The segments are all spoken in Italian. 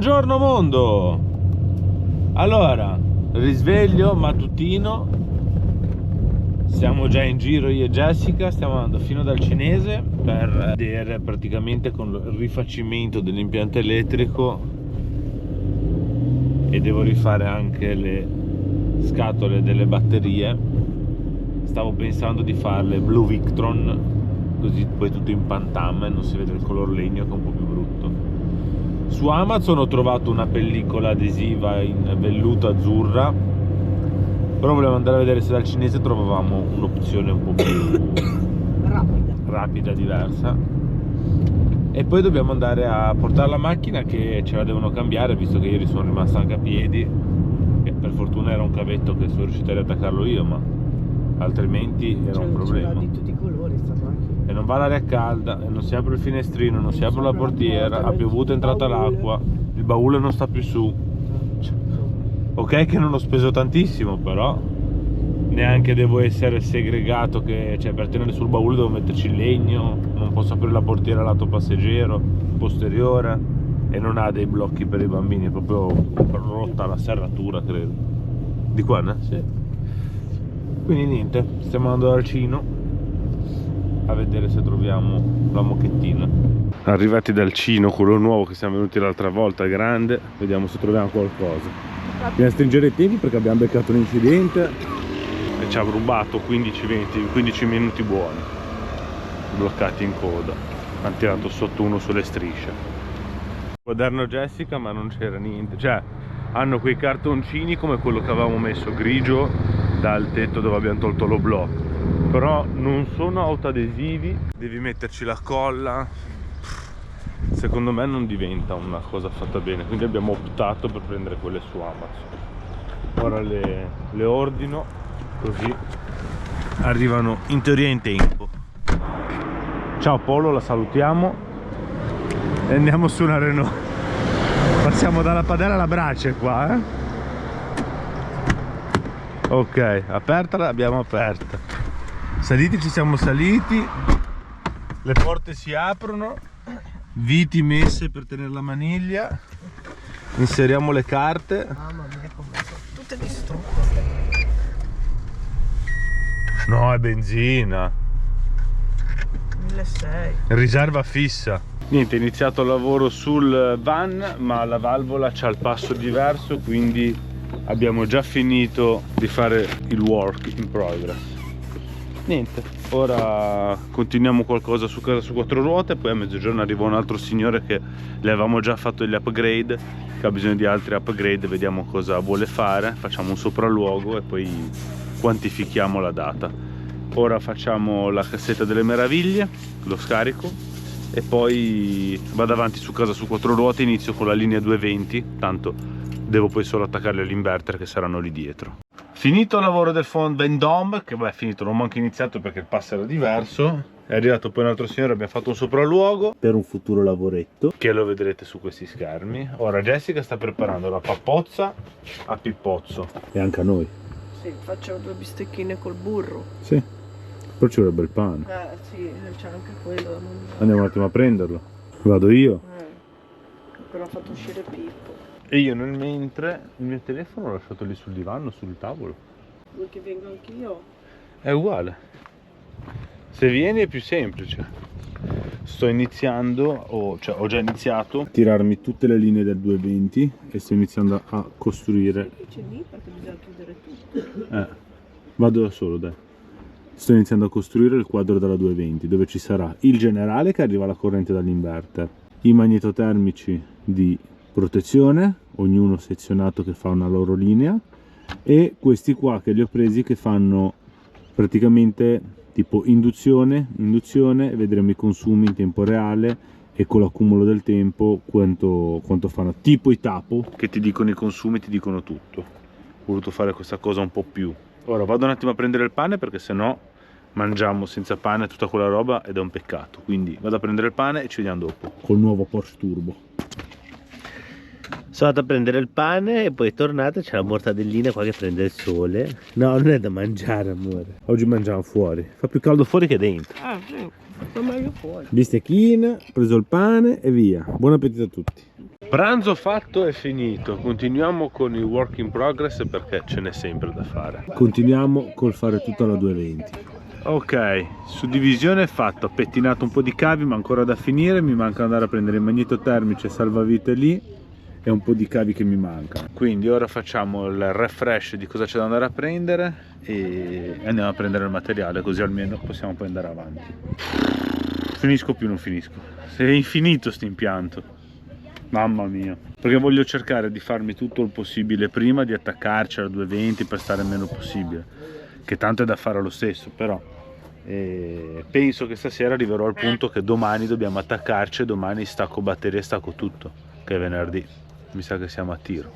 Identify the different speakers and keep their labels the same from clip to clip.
Speaker 1: Buongiorno mondo! Allora, risveglio mattutino. Siamo già in giro io e Jessica, stiamo andando fino dal cinese per vedere praticamente con il rifacimento dell'impianto elettrico, e devo rifare anche le scatole delle batterie. Stavo pensando di farle Blue Victron, così poi tutto in pantam e non si vede il color legno, che è un po' più brutto. Su Amazon ho trovato una pellicola adesiva in velluto azzurra, però volevo andare a vedere se dal cinese trovavamo un'opzione un po' più rapida, diversa. E poi dobbiamo andare a portare la macchina, che ce la devono cambiare, visto che ieri sono rimasto anche a piedi, e per fortuna era un cavetto che sono riuscito a riattaccarlo io, ma altrimenti era un problema.
Speaker 2: Di tutti i colori sta macchina. E
Speaker 1: non va l'aria calda, e non si apre il finestrino, non si apre la portiera, ha piovuto, è entrata l'acqua, il baule non sta più su. Ok che non ho speso tantissimo, però neanche devo essere segregato, che cioè per tenere sul baule devo metterci il legno, non posso aprire la portiera lato passeggero posteriore, e non ha dei blocchi per i bambini, è proprio rotta la serratura, credo. Di qua, no? Sì. Quindi niente, stiamo andando dal Cino a vedere se troviamo la mocchettina. Arrivati dal Cino, quello nuovo che siamo venuti l'altra volta, grande, vediamo se troviamo qualcosa. Bisogna stringere i tempi perché abbiamo beccato un incidente e ci ha rubato 15 minuti buoni, bloccati in coda. Hanno tirato sotto uno sulle strisce. Quaderno Jessica, ma non c'era niente, cioè hanno quei cartoncini come quello che avevamo messo grigio dal tetto dove abbiamo tolto l'oblò, però non sono autoadesivi, devi metterci la colla. Secondo me non diventa una cosa fatta bene, quindi abbiamo optato per prendere quelle su Amazon. Ora le ordino, così arrivano in teoria in tempo. Ciao Polo, la salutiamo e andiamo su una Renault. Passiamo dalla padella alla brace qua, eh? Ok, aperta, l'abbiamo aperta. Saliti, ci siamo saliti. Le porte si aprono. Viti messe per tenere la maniglia. Inseriamo le carte.
Speaker 2: Mamma mia, come sono tutte distrutte.
Speaker 1: No, è benzina.
Speaker 2: 1600.
Speaker 1: Riserva fissa. Niente, è iniziato il lavoro sul van, ma la valvola c'ha il passo diverso, quindi abbiamo già finito di fare il work in progress. Niente, ora continuiamo qualcosa su casa su quattro ruote, poi a mezzogiorno arriva un altro signore che le avevamo già fatto gli upgrade, che ha bisogno di altri upgrade, vediamo cosa vuole fare, facciamo un sopralluogo e poi quantifichiamo la data. Ora facciamo la cassetta delle meraviglie, lo scarico, e poi vado avanti su casa su quattro ruote, inizio con la linea 220, tanto devo poi solo attaccarli all'inverter che saranno lì dietro. Finito il lavoro del Vendôme, che beh, finito, non manco iniziato perché il passo era diverso, è arrivato poi un altro signore, abbiamo fatto un sopralluogo per un futuro lavoretto che lo vedrete su questi schermi. Ora Jessica sta preparando la pappozza a Pippozzo, e anche a noi.
Speaker 2: Sì, faccio 2 bistecchine col burro.
Speaker 1: Sì, però ci vorrebbe il pane.
Speaker 2: Sì, c'è anche quello da mangiare.
Speaker 1: Andiamo un attimo a prenderlo. Vado io.
Speaker 2: Però ho fatto uscire Pippo.
Speaker 1: E io nel mentre il mio telefono l'ho lasciato lì sul divano, sul tavolo.
Speaker 2: Vuoi che venga anch'io?
Speaker 1: È uguale. Se vieni è più semplice. Sto iniziando, cioè ho già iniziato a tirarmi tutte le linee del 220 e sto iniziando a costruire.
Speaker 2: C'è lì perché bisogna chiudere tutto.
Speaker 1: Vado da solo, dai. Sto iniziando a costruire il quadro della 220, dove ci sarà il generale che arriva alla corrente dall'inverter, i magnetotermici di protezione, ognuno sezionato che fa una loro linea, e questi qua che li ho presi che fanno praticamente tipo induzione, e vedremo i consumi in tempo reale e con l'accumulo del tempo quanto fanno, tipo i tapo che ti dicono i consumi, ti dicono tutto. Ho voluto fare questa cosa un po' più. Ora vado un attimo a prendere il pane perché sennò mangiamo senza pane tutta quella roba ed è un peccato, quindi vado a prendere il pane e ci vediamo dopo col nuovo Porsche Turbo.
Speaker 3: Sono andato a prendere il pane e poi è tornato, c'è la mortadellina qua che prende il sole. No, non è da mangiare, amore.
Speaker 1: Oggi mangiamo fuori, fa più caldo fuori che dentro.
Speaker 2: Sì, fa meglio fuori.
Speaker 1: Bistecchina, ho preso il pane e via. Buon appetito a tutti. Pranzo fatto e finito, continuiamo con il work in progress perché ce n'è sempre da fare.
Speaker 3: Continuiamo col fare tutto alla 220.
Speaker 1: Ok, suddivisione fatta, ho pettinato un po' di cavi ma ancora da finire, mi manca andare a prendere il magnetotermice salvavite lì e un po' di cavi che mi mancano. Quindi ora facciamo il refresh di cosa c'è da andare a prendere e andiamo a prendere il materiale, così almeno possiamo poi andare avanti. Finisco più non finisco, è infinito sto impianto. Mamma mia, perché voglio cercare di farmi tutto il possibile prima di attaccarci alla 220 per stare il meno possibile, che tanto è da fare lo stesso, però penso che stasera arriverò al punto che domani dobbiamo attaccarci e domani stacco batterie e stacco tutto, che è venerdì, mi sa che siamo a tiro.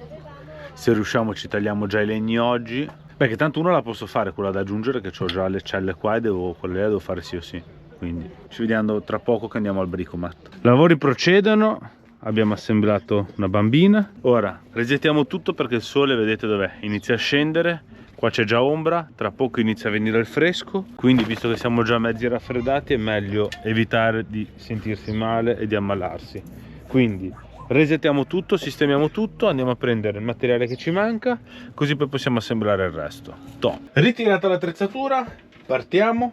Speaker 1: Se riusciamo ci tagliamo già i legni oggi, perché tanto una la posso fare, quella da aggiungere, che ho già le celle qua e quella la devo fare sì o sì, quindi ci vediamo tra poco che andiamo al bricomat. Lavori procedono. Abbiamo assemblato una bambina, ora resettiamo tutto perché il sole vedete dov'è, inizia a scendere, qua c'è già ombra, tra poco inizia a venire il fresco, quindi visto che siamo già mezzi raffreddati è meglio evitare di sentirsi male e di ammalarsi. Quindi resettiamo tutto, sistemiamo tutto, andiamo a prendere il materiale che ci manca, così poi possiamo assemblare il resto. Top. Ritirata l'attrezzatura, partiamo,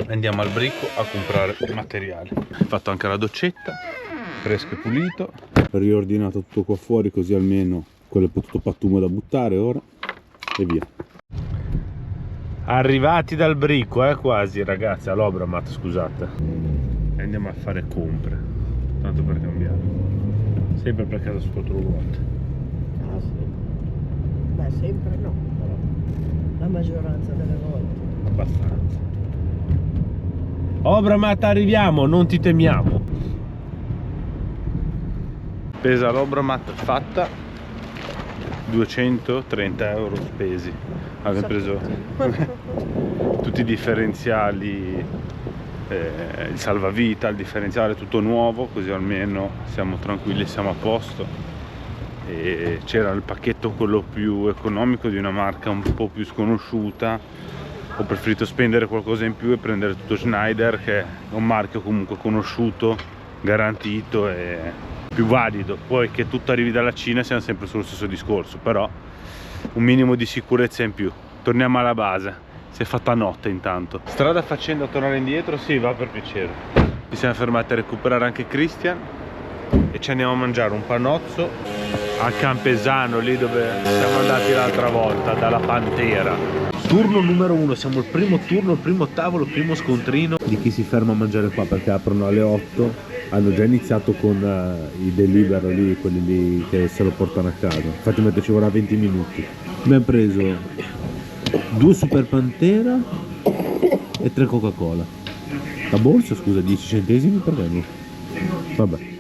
Speaker 1: andiamo al brico a comprare il materiale. Ho fatto anche la doccetta, fresco e pulito,
Speaker 3: Riordinato tutto qua fuori, così almeno quello è tutto pattume da buttare ora e via.
Speaker 1: Arrivati dal brico, quasi ragazzi, all'Obramat, scusate, e andiamo a fare compre, tanto per cambiare, sempre per casa su 4 ruote.
Speaker 2: Ah sì. Beh, sempre no, però la maggioranza delle volte.
Speaker 1: Abbastanza. Obramat, arriviamo, non ti temiamo. Pesa l'Obramat fatta 230 euro spesi. Abbiamo preso tutti i differenziali, il salvavita, il differenziale tutto nuovo, così almeno siamo tranquilli, siamo a posto. E c'era il pacchetto quello più economico di una marca un po' più sconosciuta. Ho preferito spendere qualcosa in più e prendere tutto Schneider, che è un marchio comunque conosciuto, garantito e più valido. Poi che tutto arrivi dalla Cina siamo sempre sullo stesso discorso, però un minimo di sicurezza in più. Torniamo alla base, si è fatta notte intanto. Strada facendo a tornare indietro, sì, va per piacere. Ci siamo fermati a recuperare anche Christian e ci andiamo a mangiare un panozzo a Campesano, lì dove siamo andati l'altra volta, dalla Pantera. Turno numero 1, siamo il primo turno, il primo tavolo, il primo scontrino
Speaker 3: Di chi si ferma a mangiare qua, perché aprono alle 8, hanno già iniziato con i delivery lì, quelli lì che se lo portano a casa. Infatti mentre ci vorrà 20 minuti. Abbiamo preso 2 Super Pantera e 3 Coca-Cola. La borsa, scusa, 10 centesimi per me. Vabbè.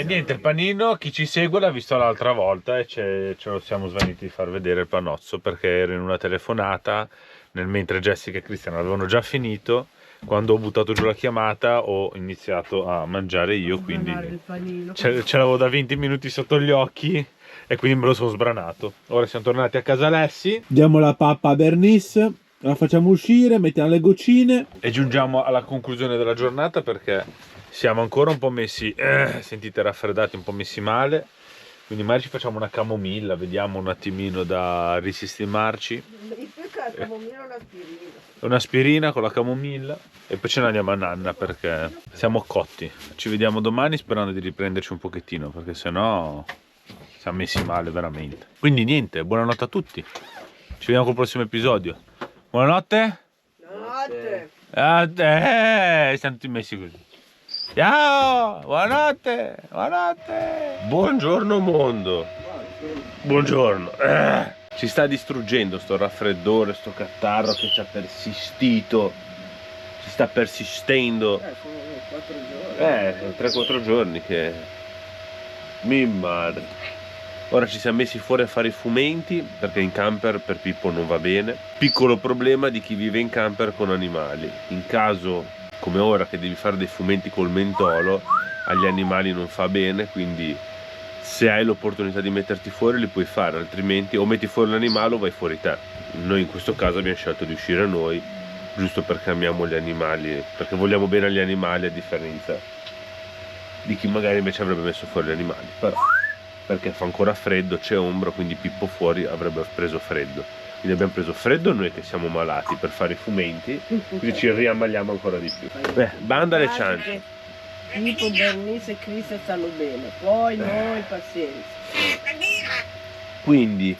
Speaker 1: Niente, il panino, chi ci segue l'ha visto l'altra volta e ce lo siamo svaniti di far vedere il panozzo, perché ero in una telefonata mentre Jessica e Cristian avevano già finito. Quando ho buttato giù la chiamata ho iniziato a mangiare io, quindi ce l'avevo da 20 minuti sotto gli occhi e quindi me lo sono sbranato. Ora siamo tornati a casa Alessi,
Speaker 3: Diamo la pappa a Bernice, la facciamo uscire, mettiamo le goccine
Speaker 1: e giungiamo alla conclusione della giornata, perché siamo ancora un po' messi, sentite, raffreddati, un po' messi male, quindi magari ci facciamo una camomilla, vediamo un attimino da risistemarci.
Speaker 2: Il più che la camomilla o l'aspirina.
Speaker 1: Un'aspirina con la camomilla e poi ce ne andiamo a nanna, perché siamo cotti. Ci vediamo domani sperando di riprenderci un pochettino, perché sennò siamo messi male veramente. Quindi niente, buonanotte a tutti, ci vediamo col prossimo episodio. Buonanotte.
Speaker 2: Notte.
Speaker 1: Siamo tutti messi così. Ciao, buonanotte, buonanotte. Buongiorno mondo. Buongiorno. Ci sta distruggendo sto raffreddore, sto catarro che ci ha persistito. Ci sta persistendo.
Speaker 2: Sono 4 giorni.
Speaker 1: 3-4 giorni che... Mi madre. Ora ci siamo messi fuori a fare i fumenti, perché in camper per Pippo non va bene. Piccolo problema di chi vive in camper con animali. In caso, come ora, che devi fare dei fumenti col mentolo, agli animali non fa bene, quindi se hai l'opportunità di metterti fuori li puoi fare, altrimenti o metti fuori l'animale o vai fuori te. Noi in questo caso abbiamo scelto di uscire noi, giusto perché amiamo gli animali, perché vogliamo bene agli animali, a differenza di chi magari invece avrebbe messo fuori gli animali. Però perché fa ancora freddo, c'è ombra, quindi Pippo fuori avrebbe preso freddo. Quindi abbiamo preso freddo noi che siamo malati per fare i fumenti, quindi ci riammaliamo ancora di più. Beh, banda alle ciance.
Speaker 2: Tipo Bernice e Chris stanno bene, poi noi pazienza.
Speaker 1: Quindi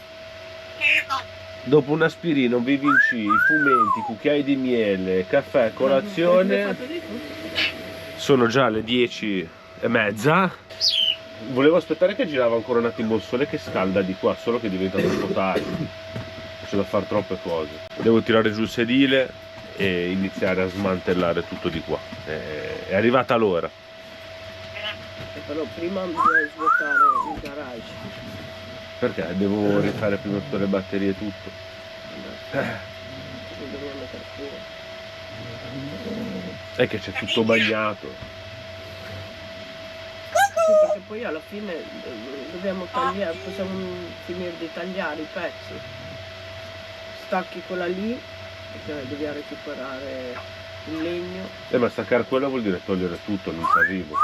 Speaker 1: dopo un'aspirina, un BVC, i fumenti, cucchiai di miele, caffè, colazione, sono già le 10:30. Volevo aspettare che girava ancora un attimo il sole che scalda di qua, solo che diventa troppo tardi, c'è da fare troppe cose. Devo tirare giù il sedile e iniziare a smantellare tutto di qua. È arrivata l'ora.
Speaker 2: Però prima bisogna svuotare il garage.
Speaker 1: Perché? Devo rifare prima tutte le batterie e tutto.
Speaker 2: Dobbiamo mettere fuori.
Speaker 1: È che c'è tutto bagnato.
Speaker 2: Sì, perché poi alla fine dobbiamo tagliare, possiamo finire di tagliare i pezzi. Stacchi quella lì, perché dobbiamo recuperare il legno.
Speaker 1: Ma staccare quella vuol dire togliere tutto, non ci arrivo.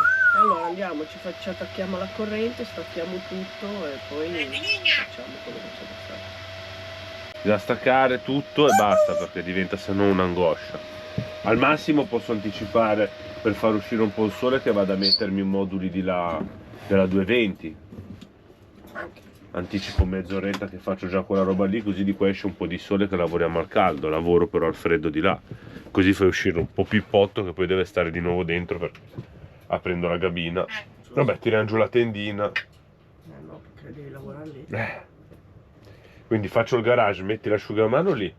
Speaker 2: Allora andiamo, ci attacchiamo alla corrente, stacchiamo tutto e poi facciamo quello che c'è da fare.
Speaker 1: Bisogna staccare tutto e basta, perché diventa se no un'angoscia. Al massimo posso anticipare, per far uscire un po' il sole, che vado a mettermi i moduli di là della 220. Anticipo mezz'oretta che faccio già quella roba lì, così di qua esce un po' di sole che lavoriamo al caldo, lavoro però al freddo di là. Così fai uscire un po' Pippotto che poi deve stare di nuovo dentro perché aprendo la gabina. Vabbè, tiriamo giù la tendina.
Speaker 2: No, perché devi lavorare lì.
Speaker 1: Quindi faccio il garage, metti l'asciugamano lì,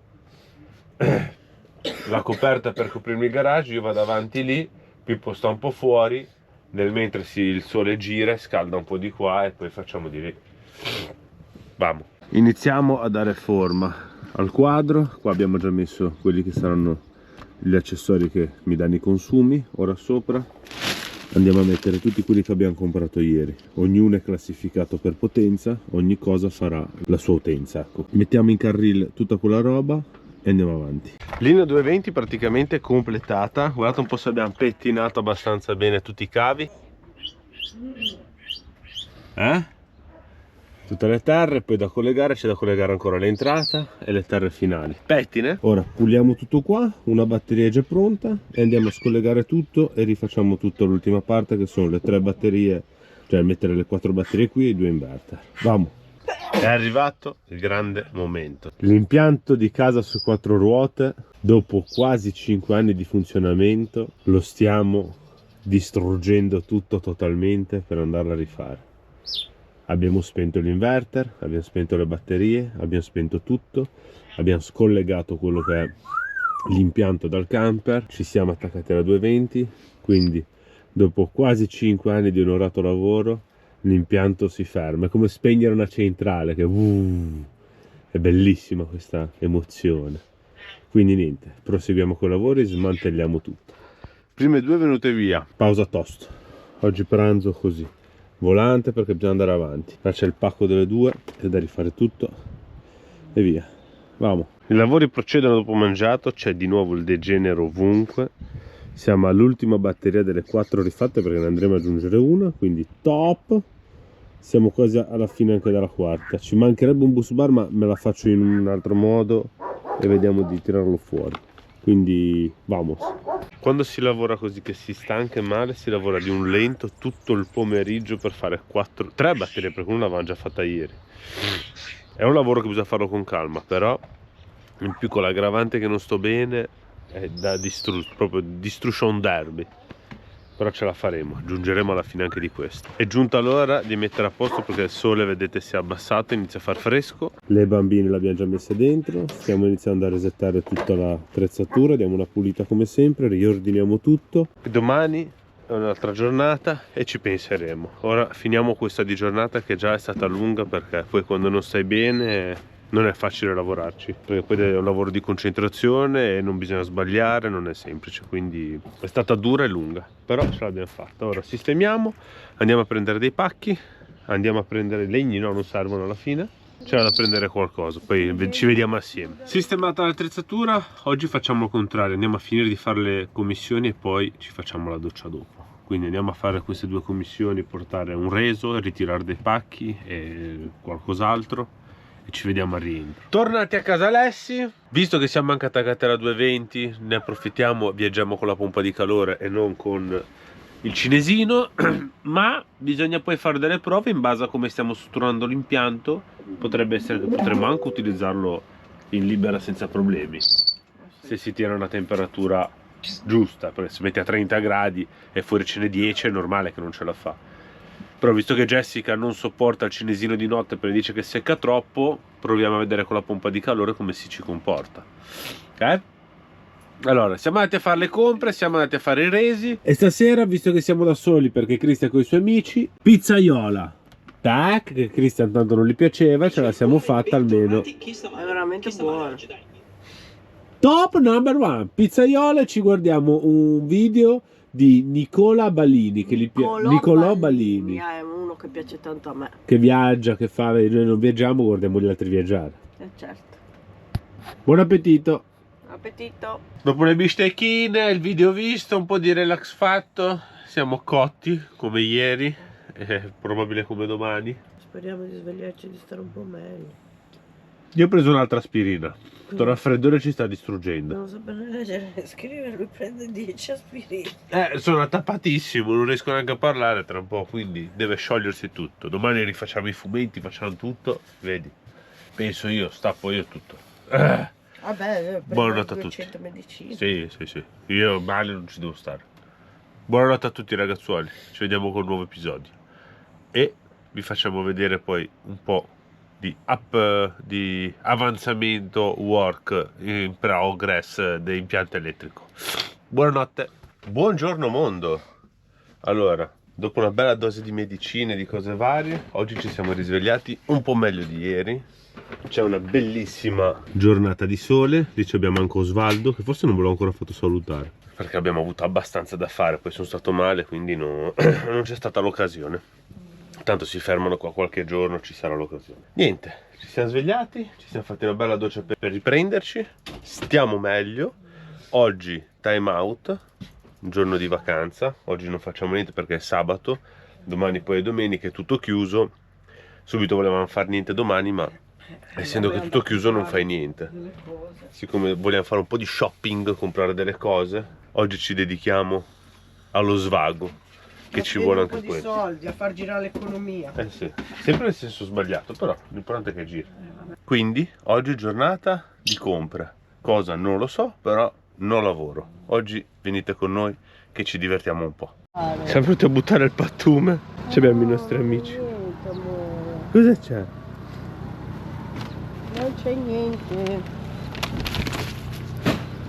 Speaker 1: la coperta per coprirmi il garage, io vado avanti lì, Pippo sta un po' fuori, nel mentre il sole gira e scalda un po' di qua e poi facciamo di lì. Vamo. Iniziamo a dare forma al quadro. Qua abbiamo già messo quelli che saranno gli accessori che mi danno i consumi. Ora sopra andiamo a mettere tutti quelli che abbiamo comprato ieri, ognuno è classificato per potenza, ogni cosa farà la sua utenza, ecco. Mettiamo in carril tutta quella roba e andiamo avanti. Linea 220 praticamente completata, guardate un po' se abbiamo pettinato abbastanza bene tutti i cavi. Tutte le terre, poi da collegare, c'è da collegare ancora l'entrata e le terre finali. Pettine. Ora puliamo tutto qua, una batteria è già pronta e andiamo a scollegare tutto e rifacciamo tutta l'ultima parte che sono le 3 batterie, cioè mettere le 4 batterie qui e i 2 inverter. Vamo. È arrivato il grande momento. L'impianto di casa su 4 ruote, dopo quasi 5 anni di funzionamento, lo stiamo distruggendo tutto totalmente per andarlo a rifare. Abbiamo spento l'inverter, abbiamo spento le batterie, abbiamo spento tutto, abbiamo scollegato quello che è l'impianto dal camper, ci siamo attaccati alla 220, quindi dopo quasi 5 anni di onorato lavoro l'impianto si ferma, è come spegnere una centrale che è bellissima questa emozione. Quindi niente, proseguiamo con i lavori, smantelliamo tutto. Prime 2 venute via, pausa tosto, oggi pranzo così. Volante perché bisogna andare avanti. Là c'è il pacco delle 2, è da rifare tutto e via. Vamo. I lavori procedono dopo mangiato, c'è di nuovo il degenero ovunque. Siamo all'ultima batteria delle 4 rifatte perché ne andremo ad aggiungere una, quindi top. Siamo quasi alla fine anche della quarta. Ci mancherebbe un bus bar, ma me la faccio in un altro modo e vediamo di tirarlo fuori. Quindi vamos. Quando si lavora così che si sta anche male, si lavora di un lento tutto il pomeriggio per fare 3 batterie, perché una l'avevamo già fatta ieri. È un lavoro che bisogna farlo con calma, però in più con l'aggravante che non sto bene è da proprio destruction derby. Però ce la faremo, giungeremo alla fine anche di questo. È giunta l'ora di mettere a posto perché il sole, vedete, si è abbassato, inizia a far fresco. Le bambine le abbiamo già messe dentro, stiamo iniziando a resettare tutta l'attrezzatura, diamo una pulita come sempre, riordiniamo tutto. Domani è un'altra giornata e ci penseremo. Ora finiamo questa di giornata che già è stata lunga, perché poi quando non stai bene non è facile lavorarci, perché poi è un lavoro di concentrazione e non bisogna sbagliare, non è semplice, quindi è stata dura e lunga, però ce l'abbiamo fatta. Ora sistemiamo, andiamo a prendere dei pacchi, andiamo a prendere legni, no, non servono alla fine, c'era da prendere qualcosa, poi ci vediamo assieme. Sistemata l'attrezzatura, oggi facciamo il contrario, andiamo a finire di fare le commissioni e poi ci facciamo la doccia dopo. quindi andiamo a fare queste 2 commissioni, portare un reso, ritirare dei pacchi e qualcos'altro, e ci vediamo al rientro. Tornati a casa Alessi, visto che siamo anche attaccati alla 220, ne approfittiamo, viaggiamo con la pompa di calore e non con il cinesino, ma bisogna poi fare delle prove in base a come stiamo strutturando l'impianto. Potrebbe essere che potremmo anche utilizzarlo in libera senza problemi, se si tiene una temperatura giusta, perché se metti a 30 gradi e fuori ce n'è 10 è normale che non ce la fa. Però visto che Jessica non sopporta il cinesino di notte perché dice che secca troppo, proviamo a vedere con la pompa di calore come si ci comporta. Ok? Allora, siamo andati a fare le compre, siamo andati a fare i resi, e stasera, visto che siamo da soli perché Cristian con i suoi amici, pizzaiola. Tac, che Cristian tanto non gli piaceva, ce la siamo fatta almeno.
Speaker 2: È veramente buono.
Speaker 1: Top number 1, pizzaiola, e ci guardiamo un video di Nicola Balini, che Nicolò Balini,
Speaker 2: è uno che piace tanto a me.
Speaker 1: che viaggia, che fa, noi non viaggiamo, guardiamo gli altri viaggiare.
Speaker 2: Certo.
Speaker 1: Buon appetito.
Speaker 2: Appetito.
Speaker 1: Dopo le bistecchine, il video visto, un po' di relax fatto, siamo cotti come ieri, probabile come domani.
Speaker 2: Speriamo di svegliarci, di stare un po' meglio.
Speaker 1: Io ho preso un'altra aspirina, questo raffreddore ci sta distruggendo.
Speaker 2: Non so bene leggere e scrivere, lui prende 10 aspirine.
Speaker 1: Sono attappatissimo, non riesco neanche a parlare tra un po', quindi deve sciogliersi tutto. Domani rifacciamo i fumetti, facciamo tutto, vedi. Penso io, stappo io tutto.
Speaker 2: Vabbè,
Speaker 1: buonanotte a tutti.
Speaker 2: Medicine.
Speaker 1: Sì, io male non ci devo stare. Buonanotte a tutti ragazzuoli, ci vediamo con un nuovo episodio. E vi facciamo vedere poi un po' di avanzamento work in progress dell'impianto elettrico. Buonanotte. Buongiorno mondo. Allora, dopo una bella dose di medicine, di cose varie, oggi ci siamo risvegliati un po' meglio di ieri. C'è una bellissima giornata di sole, lì abbiamo anche Osvaldo, che forse non ve l'ho ancora fatto salutare perché abbiamo avuto abbastanza da fare, poi sono stato male, quindi non c'è stata l'occasione. Tanto si fermano qua qualche giorno, ci sarà l'occasione. Niente, ci siamo svegliati, ci siamo fatti una bella doccia per riprenderci, stiamo meglio. Oggi time out, un giorno di vacanza, oggi non facciamo niente perché è sabato, domani poi è domenica, è tutto chiuso. Subito volevamo fare niente domani, ma essendo che è tutto chiuso non fai niente. Siccome vogliamo fare un po' di shopping, comprare delle cose, oggi ci dedichiamo allo svago, che ci vuole anche questo.
Speaker 2: Un po' di soldi, a far girare l'economia.
Speaker 1: Sì, sempre nel senso sbagliato, però l'importante è che giri. Quindi oggi è giornata di compra, cosa non lo so, però non lavoro. Oggi venite con noi che ci divertiamo un po'. Siamo venuti a buttare il pattume, ci abbiamo i nostri amici. Cosa c'è?
Speaker 2: Non c'è niente. Non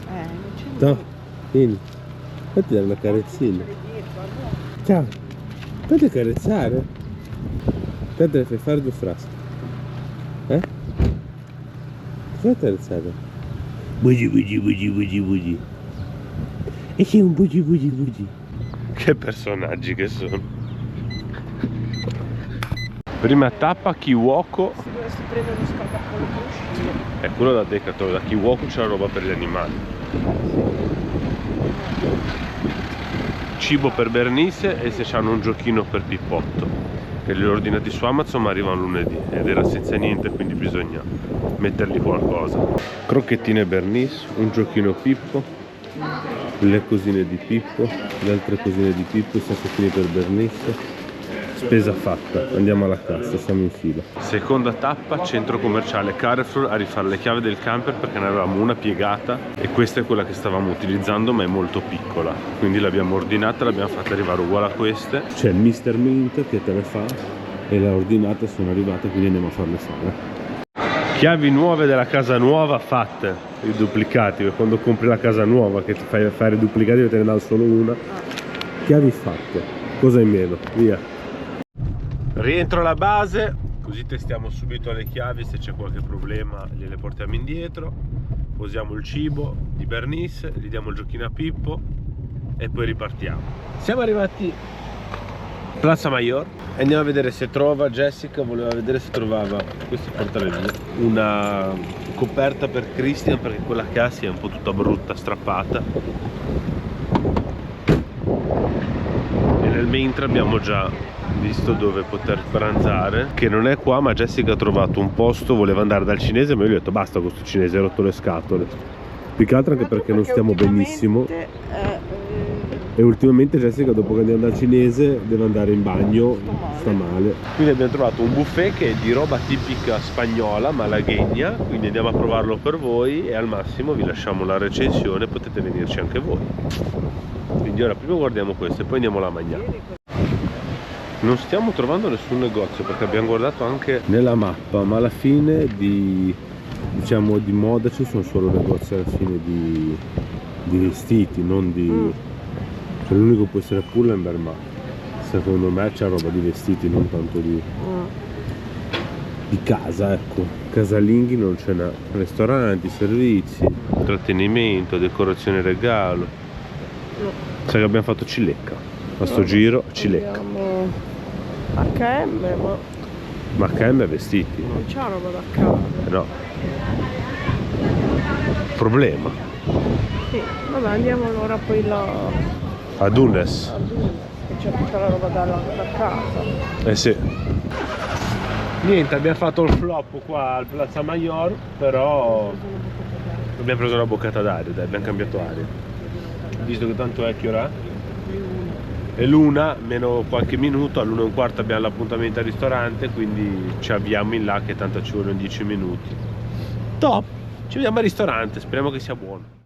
Speaker 2: c'è niente.
Speaker 1: No, vieni, fatti dare una carezzina. Ciao, fatti carezzare. Tanto le fai fare 2 frasche. Fai carezzare. Bugi bugi bugi bugi bugi. E c'è un bugi bugi bugi. Che personaggi che sono. Prima tappa Kiwoko.
Speaker 2: Se dovresti prendere lo scaldapollo per uscire.
Speaker 1: È quello da Decathlon, da Kiwoko c'è la roba per gli animali. Cibo per Bernice, e se c'hanno un giochino per Pippotto, che li ho ordinati su Amazon ma arrivano lunedì ed era senza niente, quindi bisogna mettergli qualcosa. Crocchettine Bernice, un giochino Pippo, le cosine di Pippo, le altre cosine di Pippo, i sacchettini per Bernice. Spesa fatta, andiamo alla cassa, siamo in fila. Seconda tappa, centro commerciale Carrefour, a rifare le chiavi del camper perché ne avevamo una piegata e questa è quella che stavamo utilizzando, ma è molto piccola, quindi l'abbiamo ordinata, l'abbiamo fatta arrivare uguale a queste. C'è il Mr. Mint che te le fa e le ordinate sono arrivate, quindi andiamo a farle fare. Chiavi nuove della casa nuova fatte, i duplicati, perché quando compri la casa nuova che ti fai fare i duplicati te ne dà solo una. Chiavi fatte, cosa in meno, via. Rientro alla base, così testiamo subito le chiavi, se c'è qualche problema gliele portiamo indietro, posiamo il cibo di Bernice, gli diamo il giochino a Pippo e poi ripartiamo. Siamo arrivati a Plaza Mayor e andiamo a vedere se trova, Jessica voleva vedere se trovava, questo portare via, una coperta per Christian perché quella che ha si è un po' tutta brutta, strappata. nel mentre abbiamo già visto dove poter pranzare, che non è qua, ma Jessica ha trovato un posto, voleva andare dal cinese, ma io gli ho detto basta con questo cinese, hai rotto le scatole. Più che altro anche perché non stiamo benissimo. E ultimamente Jessica, dopo che andiamo dal cinese, deve andare in bagno, sta male. Quindi abbiamo trovato un buffet che è di roba tipica spagnola, malaguegna, quindi andiamo a provarlo per voi e al massimo vi lasciamo la recensione, potete venirci anche voi. Quindi ora prima guardiamo questo e poi andiamo là a mangiare. Non stiamo trovando nessun negozio perché abbiamo guardato anche nella mappa, ma alla fine diciamo di moda ci sono solo negozi alla fine di vestiti, non di... Cioè l'unico può essere Pull&Bear, ma secondo me c'è roba di vestiti, non tanto di casa, ecco. Casalinghi non ce n'è. Ristoranti, servizi, intrattenimento, decorazione regalo. Sai che abbiamo fatto cilecca. A sto giro cilecca.
Speaker 2: H&M,
Speaker 1: Ma H&M è vestiti.
Speaker 2: non c'ha roba da casa.
Speaker 1: No. Problema.
Speaker 2: Sì, vabbè, andiamo allora poi là
Speaker 1: A Dunes.
Speaker 2: a Dunes, che c'è tutta la roba da casa.
Speaker 1: Eh sì. Niente, abbiamo fatto il flop qua al Plaza Mayor, però abbiamo preso una boccata d'aria, dai, abbiamo cambiato aria. Visto che tanto è che ora è l'una, meno qualche minuto, all'1:15 abbiamo l'appuntamento al ristorante, quindi ci avviamo in là che tanto ci vogliono 10 minuti. Top! Ci vediamo al ristorante, speriamo che sia buono.